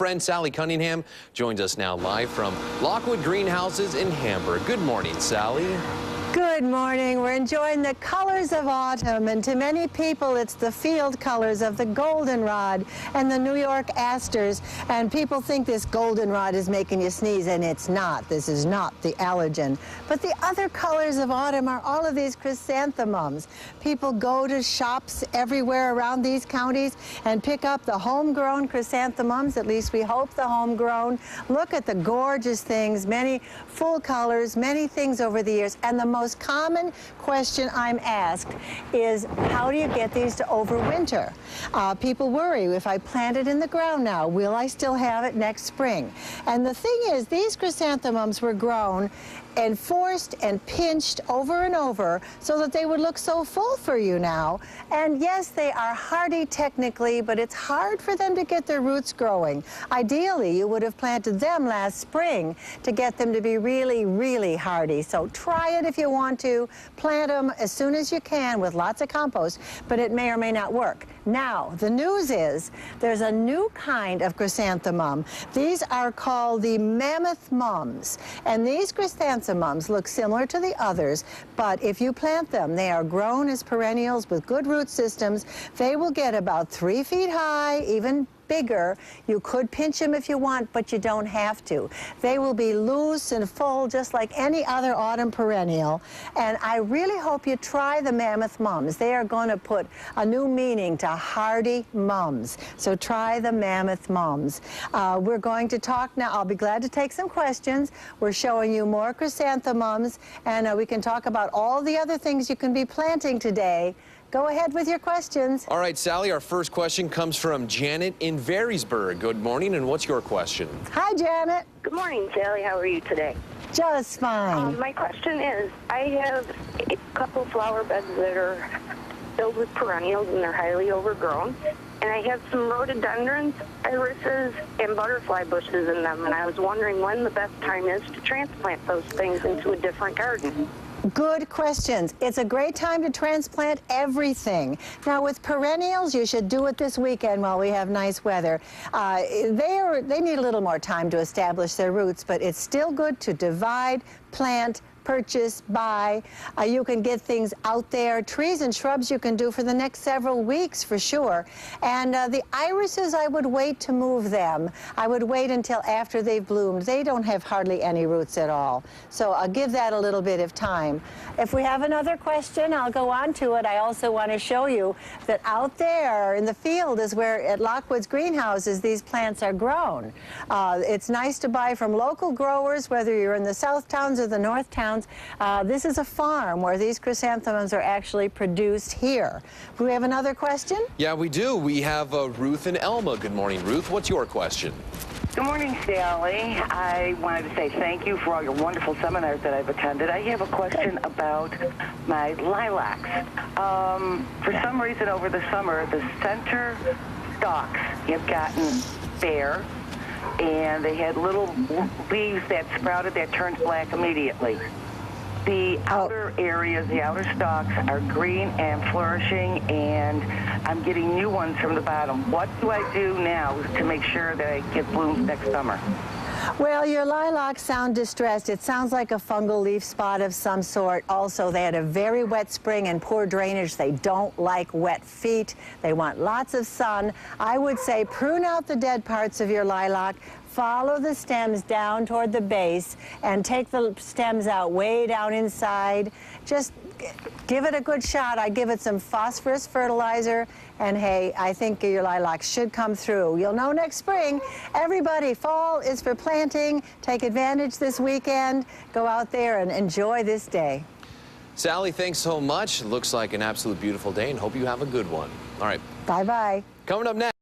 friend Sally Cunningham joins us now live from Lockwood Greenhouses in Hamburg. Good morning, Sally. Good morning. We're enjoying the colors of autumn, and to many people it's the field colors of the goldenrod and the New York asters, and people think this goldenrod is making you sneeze, and it's not. This is not the allergen. But the other colors of autumn are all of these chrysanthemums. People go to shops everywhere around these counties and pick up the homegrown chrysanthemums, at least we hope the homegrown. Look at the gorgeous things, many full colors, many things over the years, and the most common question I'm asked is, how do you get these to overwinter? People worry, if I plant it in the ground now, will I still have it next spring? And the thing is, these chrysanthemums were grown and forced and pinched over and over so that they would look so full for you now. And yes, they are hardy technically, but it's hard for them to get their roots growing. Ideally, you would have planted them last spring to get them to be really, really hardy. So try it if you want to. Plant them as soon as you can with lots of compost, but it may or may not work. Now, the news is there's a new kind of chrysanthemum. These are called the mammoth mums, and these chrysanthemums look similar to the others, but if you plant them, they are grown as perennials with good root systems. They will get about 3 feet high, even bigger. You could pinch them if you want, but you don't have to. They will be loose and full just like any other autumn perennial, and I really hope you try the mammoth mums. They are going to put a new meaning to hardy mums, so try the mammoth mums. We're going to talk now. I'll be glad to take some questions. We're showing you more chrysanthemums, and we can talk about all the other things you can be planting today. Go ahead with your questions. All right, Sally, our first question comes from Janet in Varysburg. Good morning, and what's your question? Hi, Janet. Good morning, Sally. How are you today? Just fine. My question is, I have a couple flower beds that are filled with perennials, and they're highly overgrown. And I have some rhododendrons, irises, and butterfly bushes in them, and I was wondering when the best time is to transplant those things into a different garden. Good questions. It's a great time to transplant everything. Now, with perennials, you should do it this weekend while we have nice weather. They need a little more time to establish their roots, but it's still good to divide, plant, purchase, buy. You can get things out there. Trees and shrubs you can do for the next several weeks for sure. And the irises, I would wait to move them. I would wait until after they've bloomed. They don't have hardly any roots at all. So I'll give that a little bit of time. If we have another question, I'll go on to it. I also want to show you that out there in the field is where at Lockwood's Greenhouses these plants are grown. It's nice to buy from local growers, whether you're in the south towns or the north towns. This is a farm where these chrysanthemums are actually produced here. Do we have another question? Yeah, we do. We have Ruth and Elma. Good morning, Ruth. What's your question? Good morning, Sally. I wanted to say thank you for all your wonderful seminars that I've attended. I have a question about my lilacs. For some reason over the summer, the center stalks have gotten bare, and they had little leaves that sprouted that turned black immediately. The outer areas, the outer stalks are green and flourishing, and I'm getting new ones from the bottom. What do I do now to make sure that I get blooms next summer? Well, your lilacs sound distressed. It sounds like a fungal leaf spot of some sort. Also, they had a very wet spring and poor drainage. They don't like wet feet. They want lots of sun. I would say prune out the dead parts of your lilac, follow the stems down toward the base, and take the stems out way down inside. Just give it a good shot. I give it some phosphorus fertilizer, and hey, I think your lilacs should come through. You'll know next spring. Everybody, fall is for planting. Take advantage this weekend. Go out there and enjoy this day. Sally, thanks so much. Looks like an absolute beautiful day, and hope you have a good one. All right. Bye-bye. Coming up next.